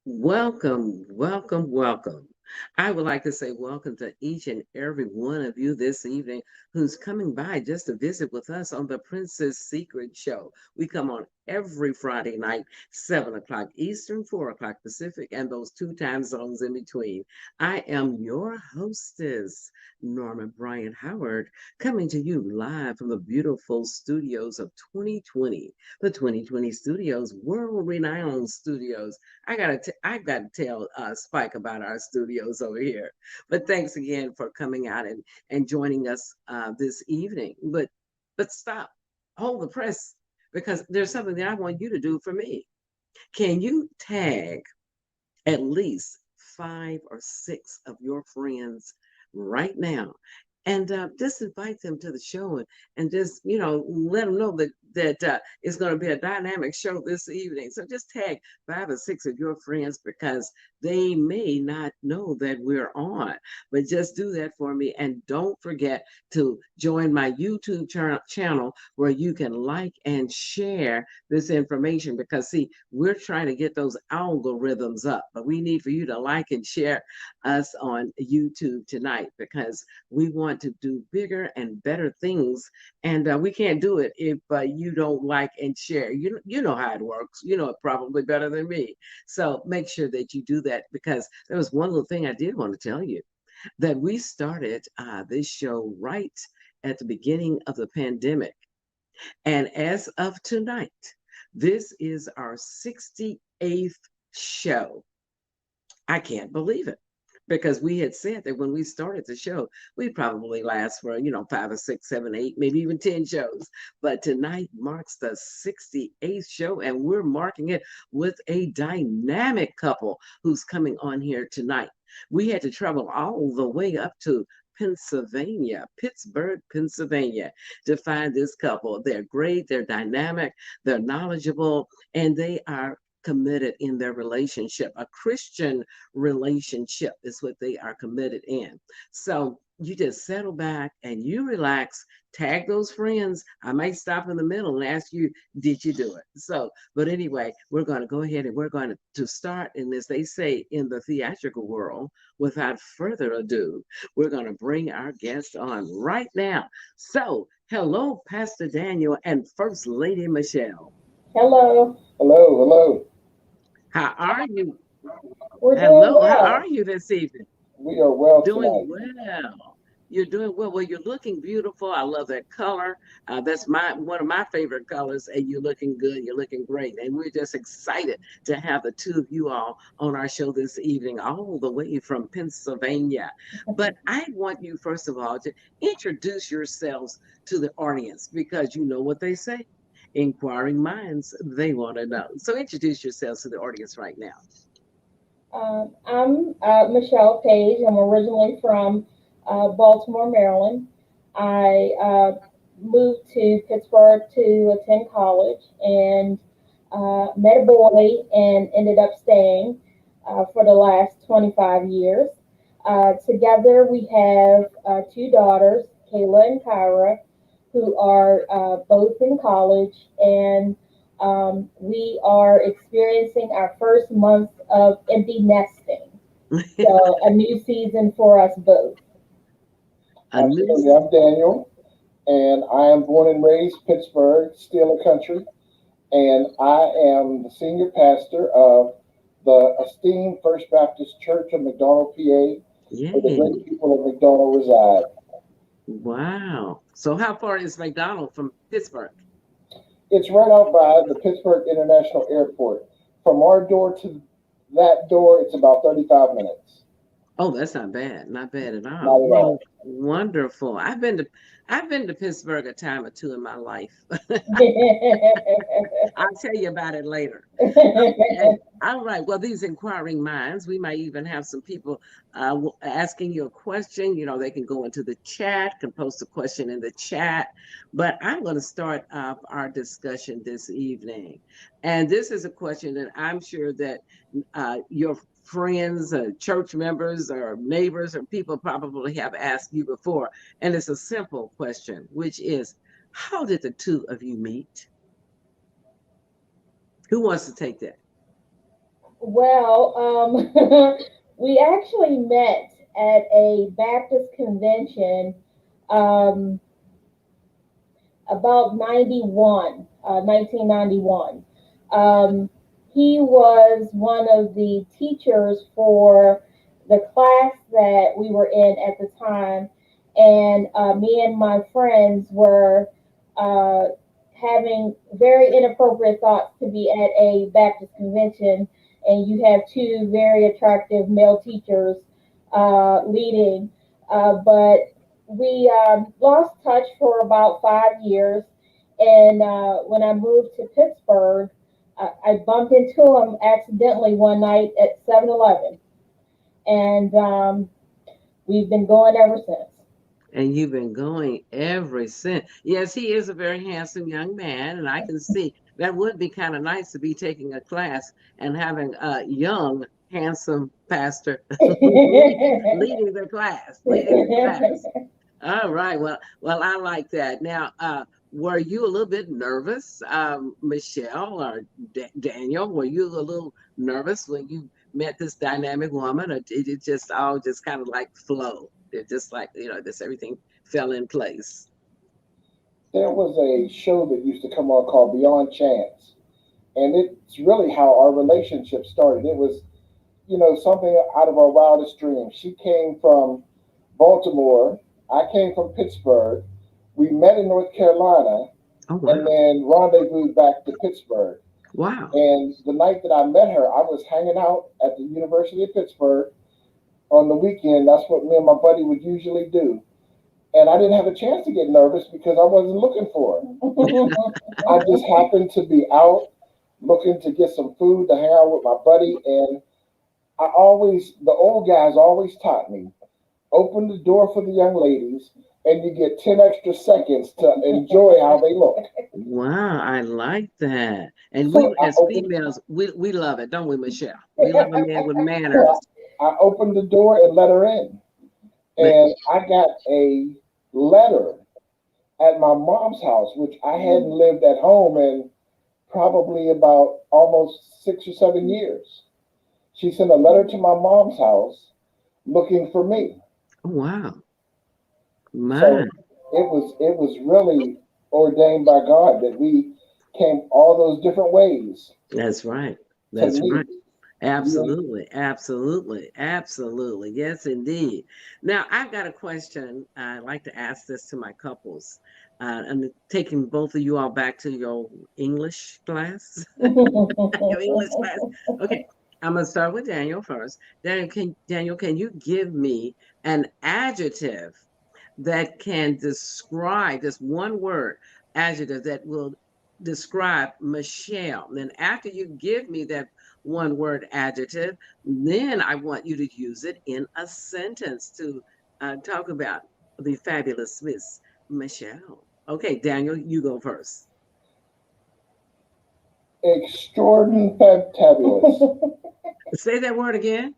Welcome, welcome, welcome. I would like to say welcome to each and every one of you this evening who's coming by just to visit with us on the Princess Secret Show. We come on every Friday night, 7 o'clock Eastern, 4 o'clock Pacific, and those two time zones in between. I am your hostess, Norma Bryant Howard, coming to you live from the beautiful studios of 2020, the 2020 studios, world renowned studios. I gotta tell Spike about our studios over here. But thanks again for coming out and joining us this evening. But stop, hold the press, because there's something that I want you to do for me. Can you tag at least 5 or 6 of your friends right now, and just invite them to the show, and just let them know that it's going to be a dynamic show this evening. So just tag 5 or 6 of your friends, because they may not know that we're on. But just do that for me, and don't forget to join my YouTube channel, where you can like and share this information, because see, we're trying to get those algorithms up, but we need for you to like and share us on YouTube tonight, because we want to do bigger and better things, and we can't do it if you don't like and share. You know how it works. You know it probably better than me. So make sure that you do that, because there was one little thing I did want to tell you, that we started this show right at the beginning of the pandemic, and as of tonight, this is our 68th show. I can't believe it, because we had said that when we started the show, we'd probably last for, 5 or 6, 7, 8, maybe even 10 shows. But tonight marks the 68th show, and we're marking it with a dynamic couple who's coming on here tonight. We had to travel all the way up to Pennsylvania, Pittsburgh, Pennsylvania, to find this couple. They're great, they're dynamic, they're knowledgeable, and they are committed in their relationship. A Christian relationship is what they are committed in. So you just settle back and you relax, tag those friends. I might stop in the middle and ask you, did you do it? So, but anyway, we're going to go ahead and we're going to start in, as they say in the theatrical world, without further ado, we're going to bring our guest on right now. So, hello, Pastor Daniel and First Lady Michelle. Hello. Hello, hello. How are you? We're doing Hello, how are well. you this evening? We are well Doing tonight. well. You're doing well. Well, you're looking beautiful. I love that color. That's my one of my favorite colors, and you're looking good. You're looking great, and we're just excited to have the two of you all on our show this evening, all the way from Pennsylvania. But I want you, first of all, to introduce yourselves to the audience, because you know what they say: inquiring minds, they want to know. So introduce yourselves to the audience right now. I'm Michelle Page. I'm originally from Baltimore, Maryland. I moved to Pittsburgh to attend college and met a boy and ended up staying for the last 25 years. Together, we have two daughters, Kayla and Kyra, who are both in college, and we are experiencing our first month of empty nesting. So, a new season for us both. A new Absolutely. I'm Daniel, and I am born and raised Pittsburgh, Steeler Country, and I am the senior pastor of the esteemed First Baptist Church of McDonald, PA, where the great Yay. people of McDonald reside. Wow. So how far is McDonald from Pittsburgh? It's right out by the Pittsburgh International Airport. From our door to that door, it's about 35 minutes. Oh, that's not bad. Not bad at all. Not at Well, all. wonderful. I've been to Pittsburgh a time or two in my life. I'll tell you about it later. Okay. All right. Well, these inquiring minds, we might even have some people asking you a question. They can go into the chat, can post a question in the chat. But I'm going to start off our discussion this evening. And this is a question that I'm sure that your friends, church members, or neighbors, or people probably have asked you before. And it's a simple question, which is, how did the two of you meet? Who wants to take that? Well, we actually met at a Baptist convention um, about 1991. Um, he was one of the teachers for the class that we were in at the time, and me and my friends were uh, having very inappropriate thoughts to be at a Baptist convention, and you have two very attractive male teachers leading. But we lost touch for about 5 years. And when I moved to Pittsburgh, I bumped into him accidentally one night at 7-Eleven. And we've been going ever since. And you've been going ever since. Yes, he is a very handsome young man, and I can see that would be kind of nice to be taking a class and having a young, handsome pastor leading the class, leading the class. All right. Well, I like that. Now, were you a little bit nervous, Michelle or Daniel? Were you a little nervous when you met this dynamic woman, or did it just all just kind of like flow? It just like just everything fell in place. There was a show that used to come on called Beyond Chance, and it's really how our relationship started. It was, something out of our wildest dreams. She came from Baltimore. I came from Pittsburgh. We met in North Carolina Oh and wow, then rendezvoused back to Pittsburgh. wow. And the night that I met her, I was hanging out at the University of Pittsburgh on the weekend. That's what me and my buddy would usually do. And I didn't have a chance to get nervous because I wasn't looking for her. I just happened to be out looking to get some food to hang out with my buddy. And the old guys always taught me, open the door for the young ladies and you get 10 extra seconds to enjoy how they look. Wow, I like that. And we So I as opened, females, we love it, don't we, Michelle? We love a man with so manners. I opened the door and let her in. But And I got a letter at my mom's house, which I hadn't lived at home in probably about almost 6 or 7 years. She sent a letter to my mom's house looking for me. wow, my, So it was really ordained by God that we came all those different ways that's right. to That's right. meet. Yeah. Absolutely, absolutely, absolutely. Yes, indeed. Now, I've got a question. I like to ask this to my couples. I'm taking both of you all back to your English class. Your English class. Okay, I'm gonna start with Daniel first. Daniel, can you give me an adjective that can describe this one word adjective that will describe Michelle? Then after you give me that one word adjective, then I want you to use it in a sentence to talk about the fabulous Miss Michelle. Okay, Daniel, you go first. Extraordinary fantabulous. Say that word again.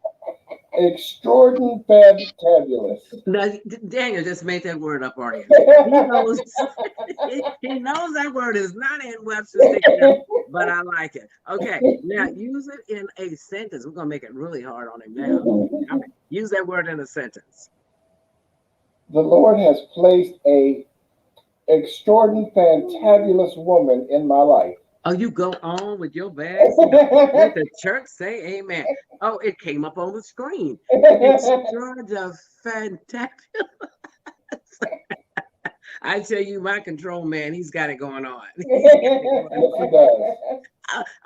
Extraordinary fantabulous. No, Daniel just made that word up on you. He knows he knows that word is not in Webster's dictionary, but I like it. Okay, now use it in a sentence. We're gonna make it really hard on him now. Okay, use that word in a sentence. The Lord has placed a extraordinary fantabulous woman in my life. Oh, you go on with your bad self. Let the church say amen. Oh, it came up on the screen. Extra fantastic. I tell you, my control man, he's got it going on. He's got it going Yes, he on. does.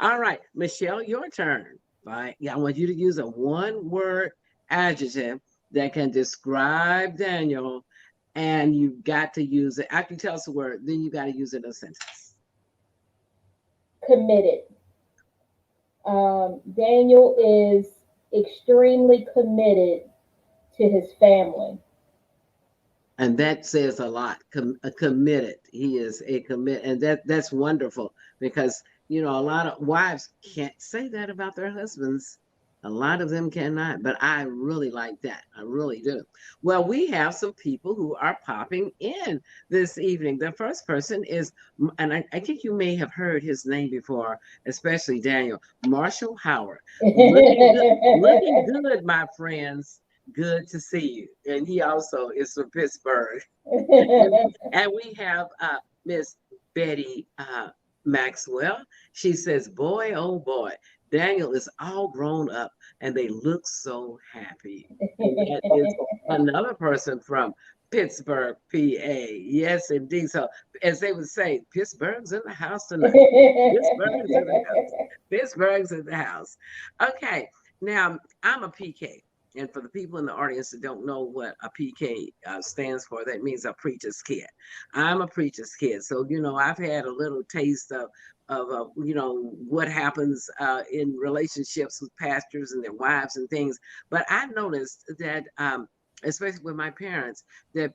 All right, Michelle, your turn. Fine. Yeah, I want you to use a one-word adjective that can describe Daniel, and you've got to use it. After you tell us the word, then you got to use it in a sentence. Committed. Daniel is extremely committed to his family. And that says a lot. Committed. He is a commit, and that's wonderful because a lot of wives can't say that about their husbands. A lot of them cannot, but I really like that. I really do. Well, we have some people who are popping in this evening. The first person is, and I think you may have heard his name before, especially Daniel, Marshall Howard. Looking good, my friends. Good to see you. And he also is from Pittsburgh. And we have Miss Betty Maxwell. She says, boy, oh boy, Daniel is all grown up and they look so happy. And that is another person from Pittsburgh, PA. Yes, indeed. So, as they would say, Pittsburgh's in the house tonight. Pittsburgh's in the house. Pittsburgh's in the house. Okay, now I'm a PK. And for the people in the audience that don't know what a PK stands for, that means a preacher's kid. I'm a preacher's kid. So, I've had a little taste of what happens in relationships with pastors and their wives and things. But I noticed that especially with my parents, that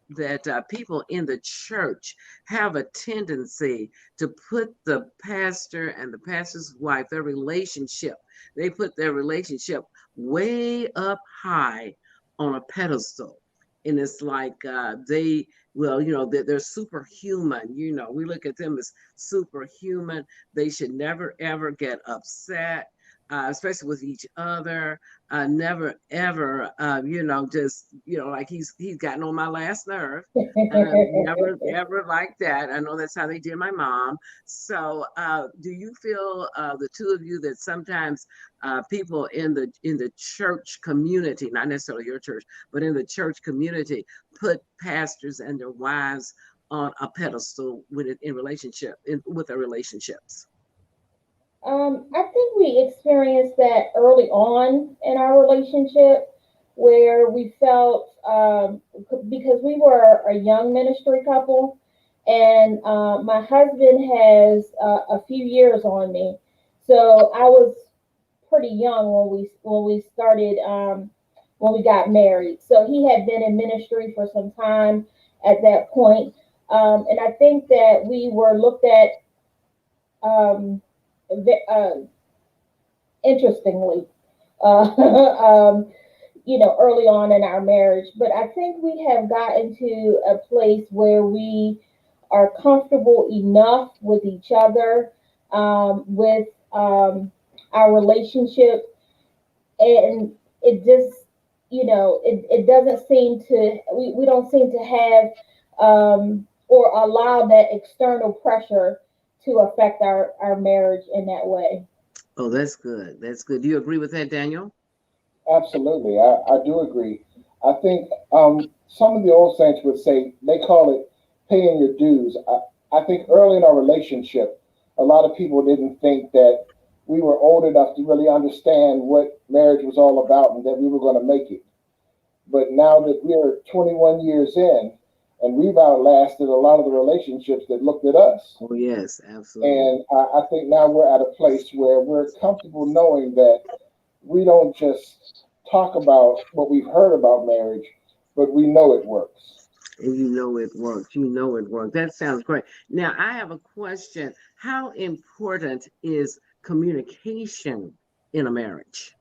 people in the church have a tendency to put the pastor and the pastor's wife, they put their relationship way up high on a pedestal. And it's like they're superhuman. We look at them as superhuman. They should never, ever get upset, especially with each other. Never, ever, like he's gotten on my last nerve. Never, ever like that. I know that's how they did my mom. So, do you feel, the two of you, that sometimes people in the church community, not necessarily your church, but in the church community, put pastors and their wives on a pedestal with their relationships? I think we experienced that early on in our relationship where we felt, because we were a young ministry couple, and my husband has a few years on me. So I was pretty young when we started, when we got married. So he had been in ministry for some time at that point. And I think that we were looked at, uh, interestingly, early on in our marriage. But I think we have gotten to a place where we are comfortable enough with each other, with our relationship, and it just, it doesn't seem to, we don't seem to have, or allow that external pressure to affect our marriage in that way. Oh, that's good. That's good. Do you agree with that, Daniel? Absolutely, I do agree. I think some of the old saints would say they call it paying your dues. I think early in our relationship, a lot of people didn't think that we were old enough to really understand what marriage was all about and that we were going to make it. But now that we're 21 years in, and we've outlasted a lot of the relationships that looked at us. Oh, yes, absolutely. And I think now we're at a place where we're comfortable knowing that we don't just talk about what we've heard about marriage, but we know it works. And you know it works. You know it works. That sounds great. Now, I have a question. How important is communication in a marriage?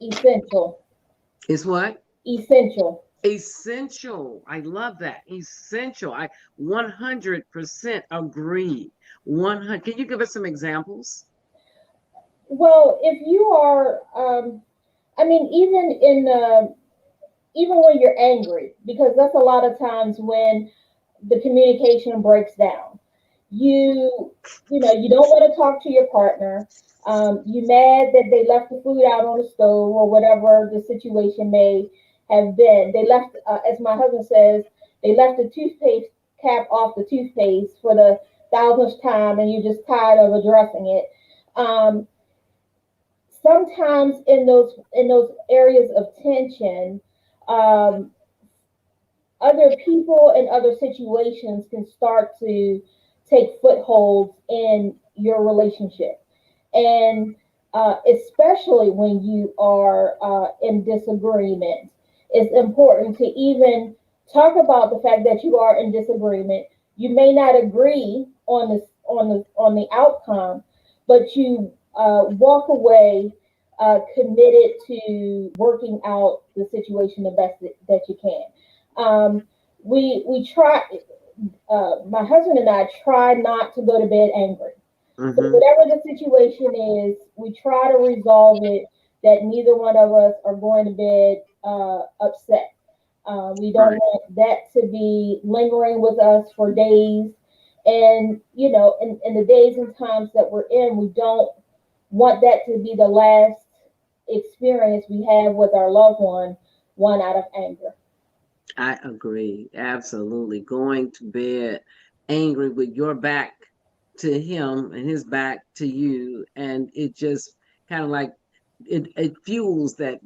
Essential. Is what? Essential. Essential. I love that. Essential. I 100% agree. 100. Can you give us some examples? Well, if you are, I mean, even when you're angry, because that's a lot of times when the communication breaks down. You don't want to talk to your partner. You mad that they left the food out on the stove or whatever the situation may have been. They left, as my husband says, they left the toothpaste cap off the toothpaste for the thousandth time, and you're just tired of addressing it. Um, Sometimes in those areas of tension, um, other people and other situations can start to take footholds in your relationship, and especially when you are in disagreement, it's important to even talk about the fact that you are in disagreement. You may not agree on the outcome, but you walk away committed to working out the situation the best that you can. We try. My husband and I try not to go to bed angry. So Mm-hmm. whatever the situation is, we try to resolve it that neither one of us are going to bed upset. We don't Right. want that to be lingering with us for days. And, you know, in the days and times that we're in, we don't want that to be the last experience we have with our loved one out of anger. I agree. Absolutely. Going to bed angry with your back to him and his back to you. And it just kind of like it fuels that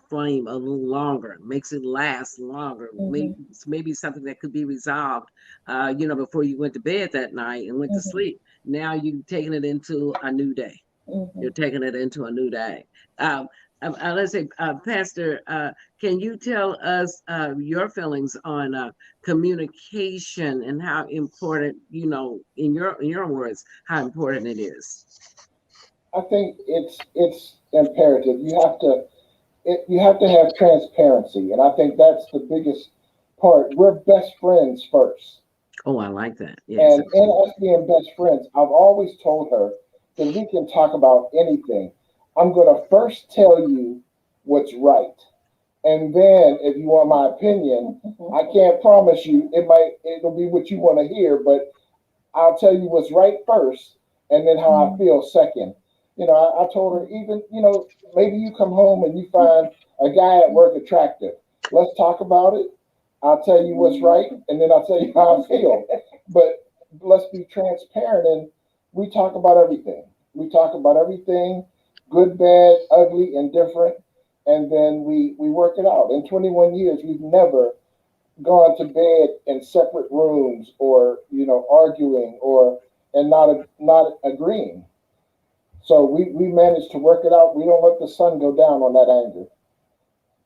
flame a little longer, makes it last longer. Maybe Hmm. maybe something that could be resolved before you went to bed that night and went to Hmm. sleep. Now you've taken it into a new day. You're Hmm. taking it into a new day. Um, let's say, Pastor, can you tell us your feelings on communication and how important, in your words, how important it is? I think it's imperative. You have to have transparency, and I think that's the biggest part. We're best friends first, Oh, I like that. Yes. and in us being best friends, I've always told her that we can talk about anything. I'm gonna first tell you what's right, and then if you want my opinion, I can't promise you it'll be what you want to hear, but I'll tell you what's right first, and then how I feel second. I told her, even, maybe you come home and you find a guy at work attractive. Let's talk about it. I'll tell you what's right, and then I'll tell you how I feel. But let's be transparent, and we talk about everything. We talk about everything, good, bad, ugly, indifferent, and then we work it out. In 21 years, we've never gone to bed in separate rooms, or arguing, or and not agreeing. So we managed to work it out. We don't let the sun go down on that anger.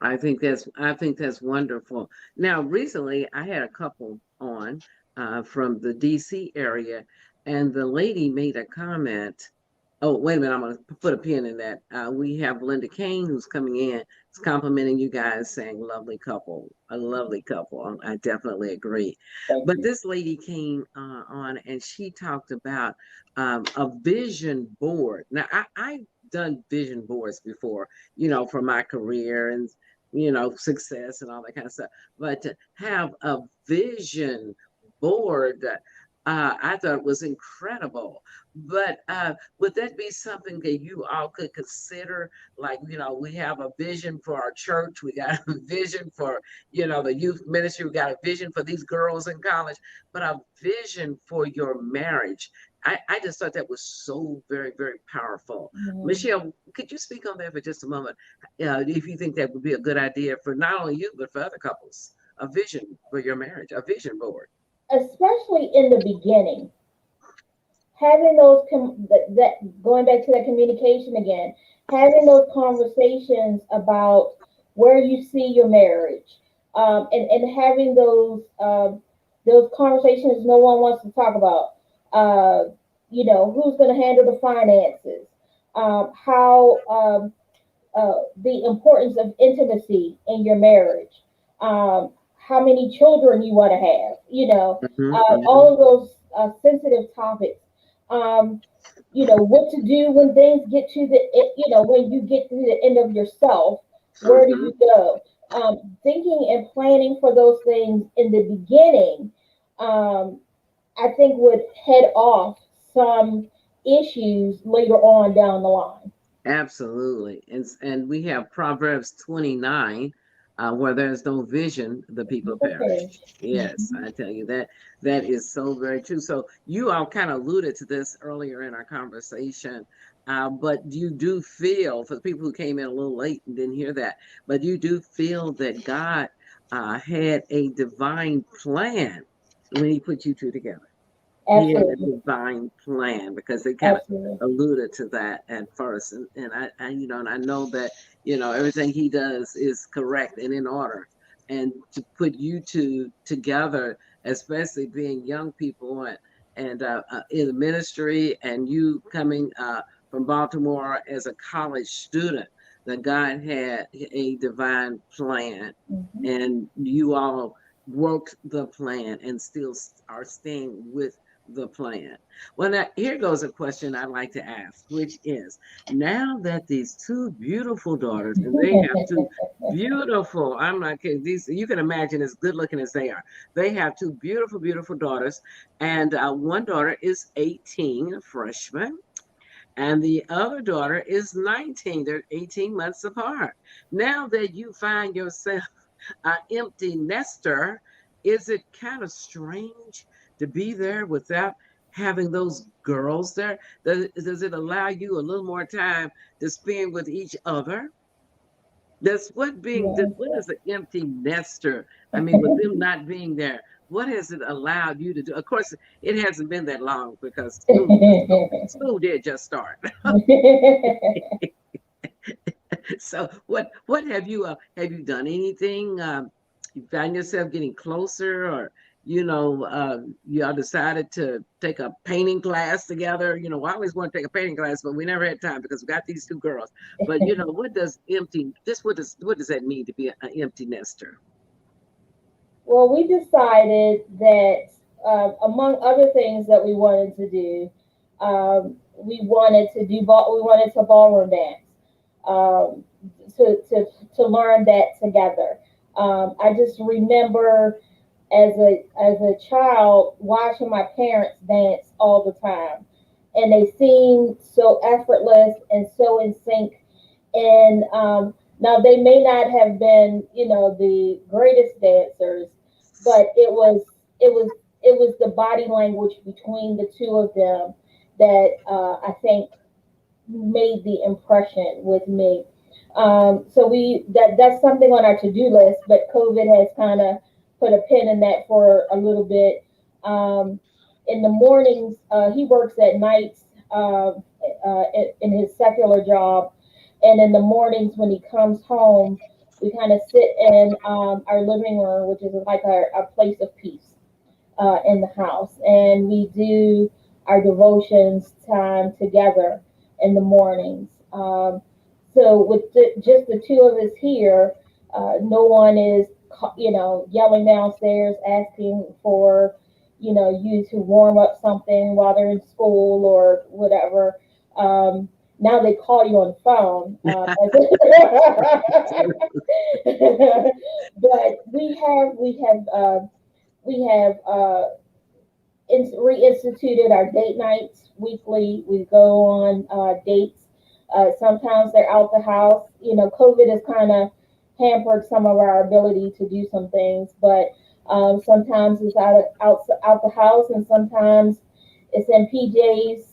I think that's wonderful. Now, recently I had a couple on from the DC area, and the lady made a comment. Oh, wait a minute, I'm going to put a pin in that. We have Linda Kane who's coming in, is complimenting you guys, saying lovely couple, a lovely couple. I definitely agree. Thank But you. this lady came on and she talked about a vision board. Now, I've done vision boards before, for my career and success and all that kind of stuff. But to have a vision board, I thought was incredible. But would that be something that you all could consider? Like, we have a vision for our church, we got a vision for, the youth ministry, we got a vision for these girls in college, but a vision for your marriage. I just thought that was so very, very powerful. Hmm. Michelle, could you speak on that for just a moment? If you think that would be a good idea for not only you, but for other couples, a vision for your marriage, a vision board. Especially in the beginning, having those going back to that communication again, having those conversations about where you see your marriage, and having those conversations no one wants to talk about. Who's going to handle the finances, how the importance of intimacy in your marriage, how many children you want to have, Hmm. Hmm. all of those sensitive topics. Um, what to do when things get to when you get to the end of yourself, where do Hmm. you go? Thinking and planning for those things in the beginning, um, I think would head off some issues later on down the line. Absolutely. And we have Proverbs 29, where there's no vision, the people People perish. perish. Yes, I tell you that is so very true. So you all kind of alluded to this earlier in our conversation, but you do feel, for the people who came in a little late and didn't hear that, but you do feel that God had a divine plan when he put you two together. He had a Absolutely. divine plan, because they kind of Absolutely. alluded to that at first. And I know that, everything he does is correct and in order. And to put you two together, especially being young people and in the ministry, and you coming from Baltimore as a college student that God had a divine plan, Mm-hmm. and you all worked the plan and still are staying with the plan. Well, now here goes a question I'd like to ask, which is, now that these two beautiful daughters, and they have two beautiful, I'm not kidding, these, you can imagine as good looking as they are. They have two beautiful, beautiful daughters, and one daughter is 18, a freshman, and the other daughter is 19. They're 18 months apart. Now that you find yourself an empty nester, is it kind of strange to be there without having those girls there? Does it allow you a little more time to spend with each other? That's what is an empty nester? I mean, with them not being there, what has it allowed you to do? Of course, it hasn't been that long because school did just start. So what have you done anything? You find yourself getting closer, or y'all decided to take a painting class together. I always want to take a painting class, but we never had time because we got these two girls. But what does what does that mean to be an empty nester? Well, we decided that among other things that we wanted to do, we wanted to ballroom dance, um, to learn that together. I just remember as a child watching my parents dance all the time, and they seemed so effortless and so in sync. And now they may not have been, the greatest dancers, but it was the body language between the two of them that I think made the impression with me. So that's something on our to-do list, but COVID has kind of put a pin in that for a little bit. In the mornings, he works at nights in his secular job, and in the mornings when he comes home, we kind of sit in our living room, which is like our place of peace in the house, and we do our devotions time together in the mornings. So with just the two of us here, no one is, yelling downstairs asking for, you to warm up something while they're in school or whatever. Now they call you on the phone. But we have reinstituted our date nights weekly. We go on dates. Sometimes they're out the house. COVID has kind of hampered some of our ability to do some things, but sometimes it's out the house, and sometimes it's in PJs.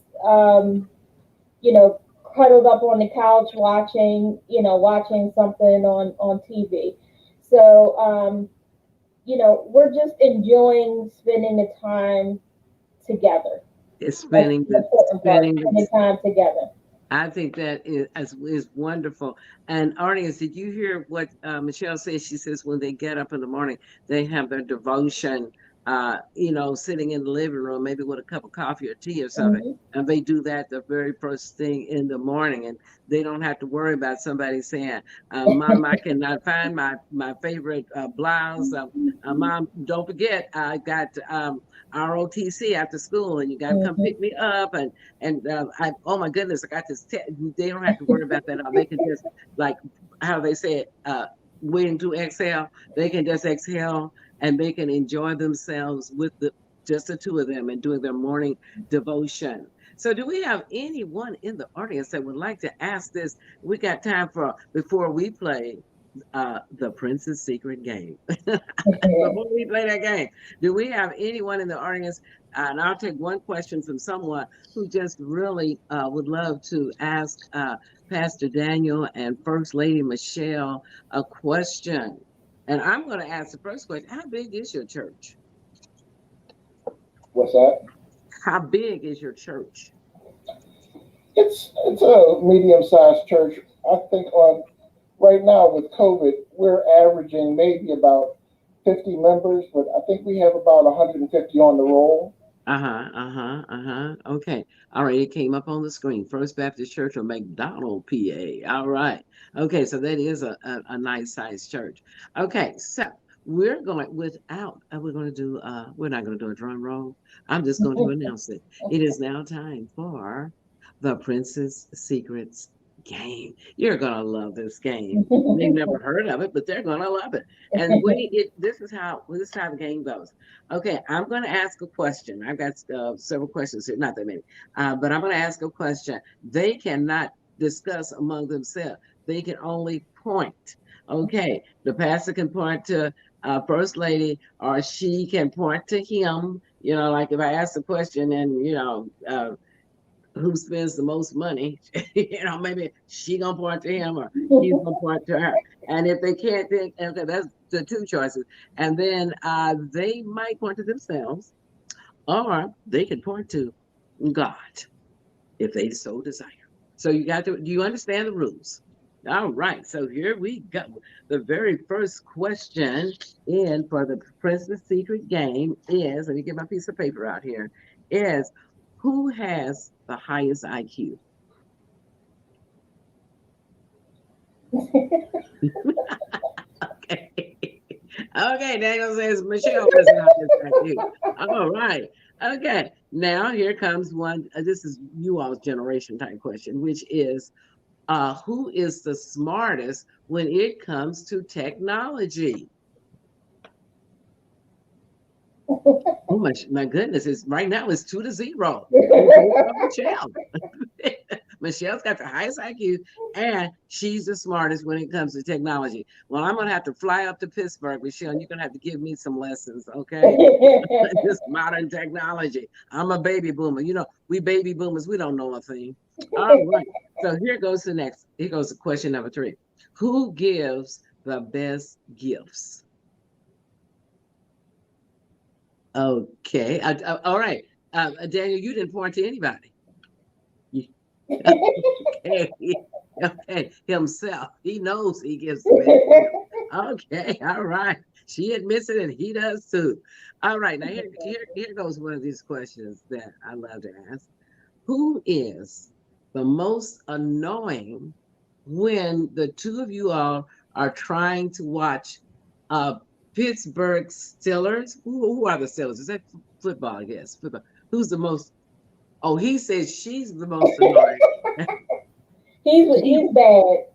Cuddled up on the couch watching something on TV. So we're just enjoying spending the time together. It's That's spending the the important part, spending spending the time together. I think that is wonderful. And audience, did you hear what Michelle says? She says when they get up in the morning, they have their devotion, sitting in the living room, maybe with a cup of coffee or tea or something. Hmm. And they do that the very first thing in the morning. And they don't have to worry about somebody saying, Mom, I cannot find my favorite blouse. Mom, don't forget, I got ROTC after school and you got to come Hmm. pick me up. Oh my goodness, I got this. They don't have to worry about that. They can just, like how they say it, waiting to exhale. They can just exhale and they can enjoy themselves with just the two of them and doing their morning devotion. So, do we have anyone in the audience that would like to ask this? We got time for before we play the Prince's Secret game. Before we play that game, do we have anyone in the audience? And I'll take one question from someone who just really would love to ask Pastor Daniel and First Lady Michelle a question. And I'm going to ask the first question. How big is your church? What's that? How big is your church? It's a medium-sized church. I think on right now with COVID, we're averaging maybe about 50 members, but I think we have about 150 on the roll. Okay. All right. It came up on the screen. First Baptist Church of McDonald, PA. All right. Okay. So that is a nice sized church. Okay. So we're going without, we're going to do, we're not going to do a drum roll. I'm just going to announce it. It is now time for the Princess Secrets game. You're going to love this game. They've never heard of it, but they're going to love it. And this is how the game goes. Okay, I'm going to ask a question. I've got several questions here, not that many, but I'm going to ask a question. They cannot discuss among themselves. They can only point. Okay, the pastor can point to First Lady, or she can point to him. Like if I ask a question and who spends the most money, maybe she gonna point to him or he's gonna point to her. And if they can't think, okay, that's the two choices. And then they might point to themselves, or they can point to God if they so desire. So do you understand the rules? All right, so here we go. The very first question in for the Princess Secret game is, let me get my piece of paper out here, is who has the highest IQ? Okay. Okay, Daniel says Michelle has the highest IQ. All right. Okay. Now here comes one. This is you all's generation type question, which is who is the smartest when it comes to technology? Oh my goodness! It's right now it's 2-0. Michelle. Michelle's got the highest IQ, and she's the smartest when it comes to technology. Well, I'm gonna have to fly up to Pittsburgh, Michelle, and you're gonna have to give me some lessons, okay? This modern technology. I'm a baby boomer. We baby boomers, we don't know a thing. All right. So here goes the question number 3. Who gives the best gifts? Okay. All right. Daniel, you didn't point to anybody. Okay. Okay. Himself. He knows he gives the best. Okay. All right. She admits it and he does too. All right. Now here goes one of these questions that I love to ask. Who is the most annoying when the two of you all are trying to watch Pittsburgh Steelers? Who are the Steelers? Is that football? I guess football. Who's the most? Oh, he says she's the most annoying. He's bad.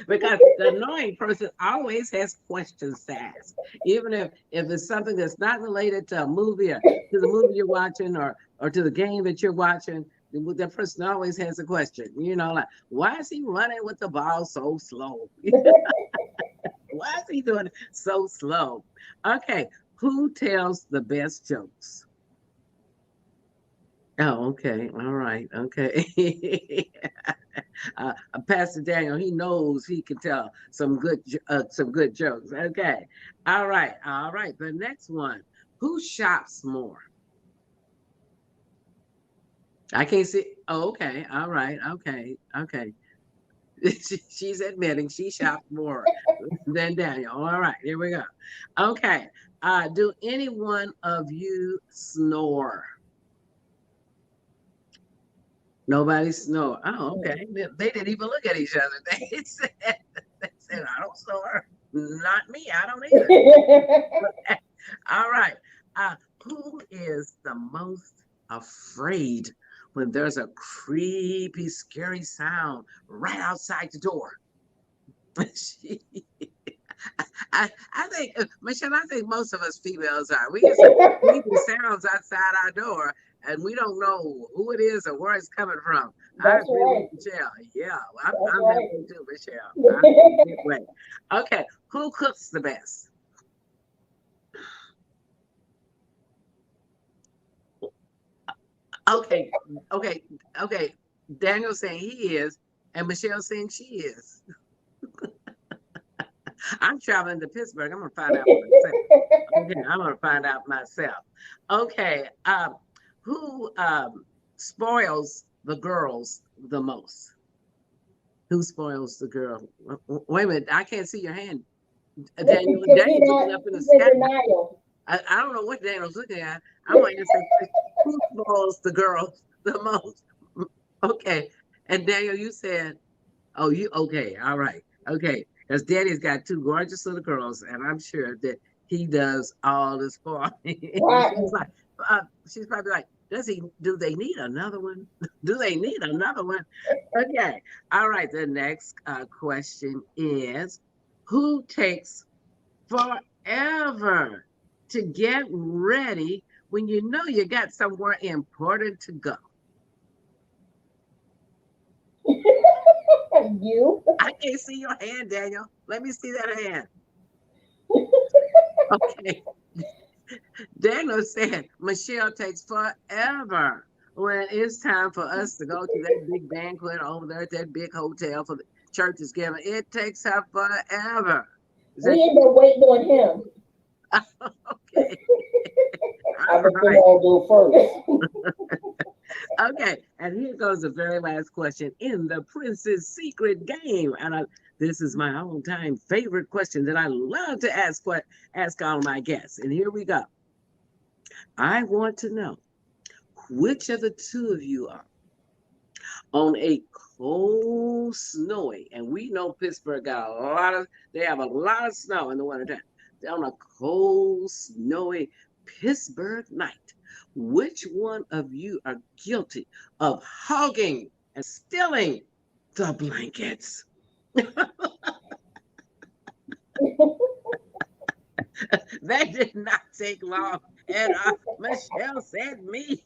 Because the annoying person always has questions to ask, even if it's something that's not related to a movie or to the movie you're watching or to the game that you're watching. That person always has a question, like, why is he running with the ball so slow? Why is he doing it so slow? Okay, who tells the best jokes? Oh, okay, all right, okay. Pastor Daniel, he knows he can tell some good jokes. Okay, all right. The next one, who shops more? I can't see. Oh, okay, all right, okay. She's admitting she shops more than Daniel. All right, here we go. Okay, do any one of you snore? Nobody snore. Oh, okay. They didn't even look at each other. They said, I don't snore. Not me. I don't either. All right. Who is the most afraid when there's a creepy, scary sound right outside the door? I think, Michelle, I think most of us females are. We get some creepy sounds outside our door, and we don't know who it is or where it's coming from. I agree with Michelle. Yeah, I'm that way too, Michelle. Okay, who cooks the best? Okay. Daniel saying he is, and Michelle saying she is. I'm traveling to Pittsburgh. I'm gonna find out myself. Okay, I'm gonna find out myself. Okay, who spoils the girls the most? Who spoils the girl? Wait a minute, I can't see your hand. Daniel looking up in the sky. Denial. I don't know what Daniel's looking at. I want you to say, who spoils the girls the most? Okay. And Daniel, you said, oh, you okay? All right, okay. Because Daddy's got two gorgeous little girls, and I'm sure that he does all this for me. And Right. she's like, she's probably like, does he? Do they need another one? Do they need another one? Okay. All right. The next question is, who takes forever to get ready when you know you got somewhere important to go? You. I can't see your hand, Daniel. Let me see that hand. Okay. Daniel said Michelle takes forever when it's time for us to go to that big banquet over there at that big hotel for the church is given. It takes her forever. Is that We end up waiting on him. okay? I All let them right. all go first. Okay, and here goes the very last question in the Prince's Secret Game. And this is my all-time favorite question that I love to ask all my guests. And here we go. I want to know which of the two of you are on a cold, snowy, and we know Pittsburgh got they have a lot of snow in the wintertime. They're on a cold, snowy Pittsburgh night. Which one of you are guilty of hogging and stealing the blankets? That did not take long. And Michelle said me.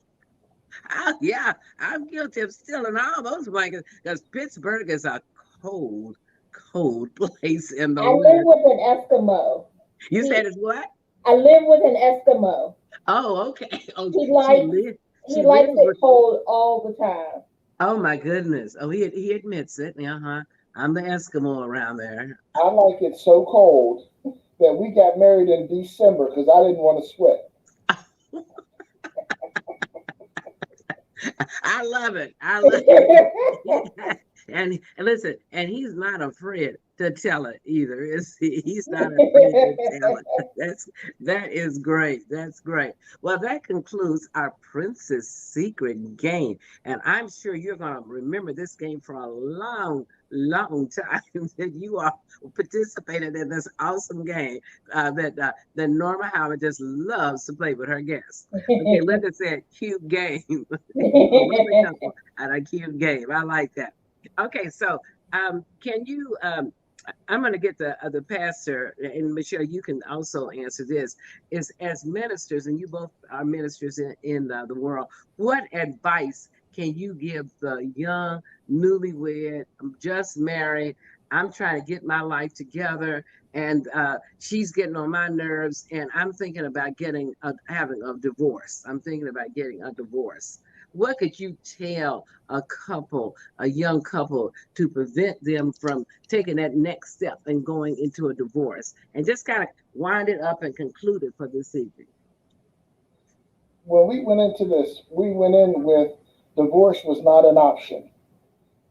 Yeah, I'm guilty of stealing all those blankets because Pittsburgh is a cold, cold place in the I live winter. with an Eskimo. You said He, it's what? I live with an Eskimo. Oh, okay. Oh, He she likes lives. he She likes lives it with. cold all the time. Oh my goodness. Oh, he admits it. Uh-huh. I'm the Eskimo around there. I like it so cold that we got married in December because I didn't want to sweat. I love it. I love it. And listen, and he's not afraid to tell it either, is he? He's not afraid to tell it. That is great. That's great. Well, that concludes our Princess Secret game. And I'm sure you're gonna remember this game for a long, long time that you are participated in this awesome game that Norma Howard just loves to play with her guests. Okay, Linda said cute game. You a lovely couple and a cute game. I like that. Okay, so can you? I'm going to get the pastor and Michelle. You can also answer this. Is as ministers, and you both are ministers in the world. What advice can you give the young newlywed? I'm just married. I'm trying to get my life together, and she's getting on my nerves. And I'm thinking about having a divorce. I'm thinking about getting a divorce. What could you tell a young couple, to prevent them from taking that next step and going into a divorce? And just kind of wind it up and conclude it for this evening. When we went into this, we went in with divorce was not an option.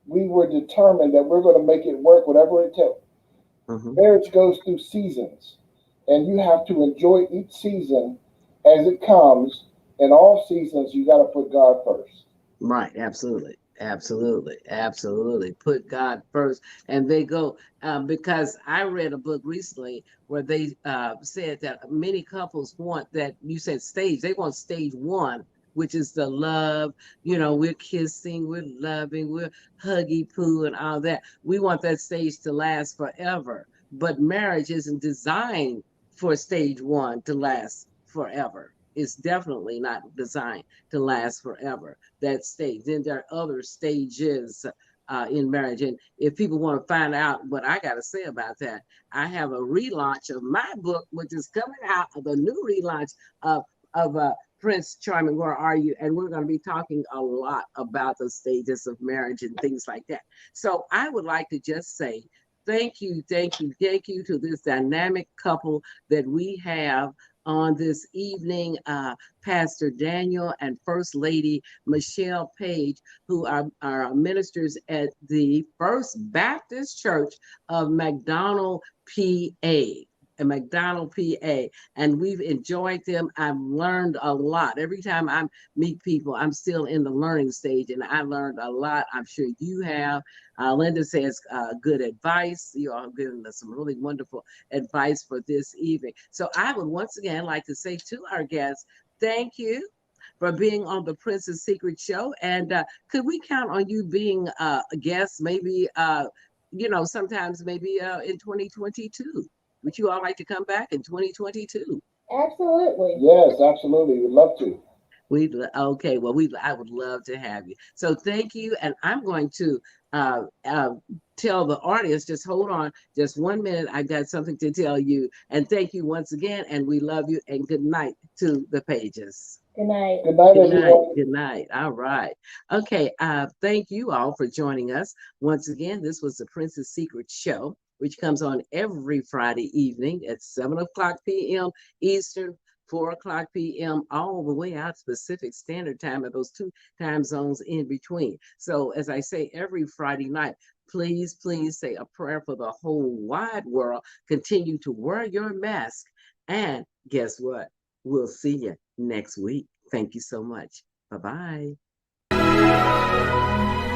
We were determined that we're going to make it work, whatever it takes. Hmm. Marriage goes through seasons, and you have to enjoy each season as it comes. In all seasons, you got to put God first. Right, absolutely. Absolutely, absolutely. Put God first, and they go because I read a book recently where they said that many couples want that you said stage. They want stage one, which is the love. We're kissing, we're loving, we're huggy poo and all that. We want that stage to last forever. But marriage isn't designed for stage one to last forever. It's definitely not designed to last forever, that stage. Then there are other stages in marriage. And if people want to find out what I got to say about that, I have a relaunch of my book, which is coming out, the new relaunch of Prince Charming, Where Are You? And we're going to be talking a lot about the stages of marriage and things like that. So I would like to just say thank you, thank you, thank you to this dynamic couple that we have on this evening, Pastor Daniel and First Lady Michelle Page, who are ministers at the First Baptist Church of McDonald, PA. in McDonald, PA, and we've enjoyed them. I've learned a lot. Every time I meet people, I'm still in the learning stage, and I learned a lot. I'm sure you have. Linda says good advice. You all have given us some really wonderful advice for this evening. So I would once again like to say to our guests, thank you for being on the Princess Secret Show. And could we count on you being a guest, maybe, sometimes maybe in 2022? Would you all like to come back in 2022? Absolutely. Yes, absolutely. We'd love to. Okay. Well, I would love to have you. So thank you, and I'm going to uh, uh, tell the audience. Just hold on, just 1 minute. I got something to tell you, and thank you once again. And we love you. And good night to the pages. Good night. Good night, Good night. everyone. Good night. All right. Okay. Thank you all for joining us once again. This was the Princess Secret Show, which comes on every Friday evening at 7 o'clock p.m. Eastern, 4 o'clock p.m. all the way out Pacific Standard Time, and those two time zones in between. So, as I say every Friday night, please, please say a prayer for the whole wide world. Continue to wear your mask, and guess what? We'll see you next week. Thank you so much. Bye bye.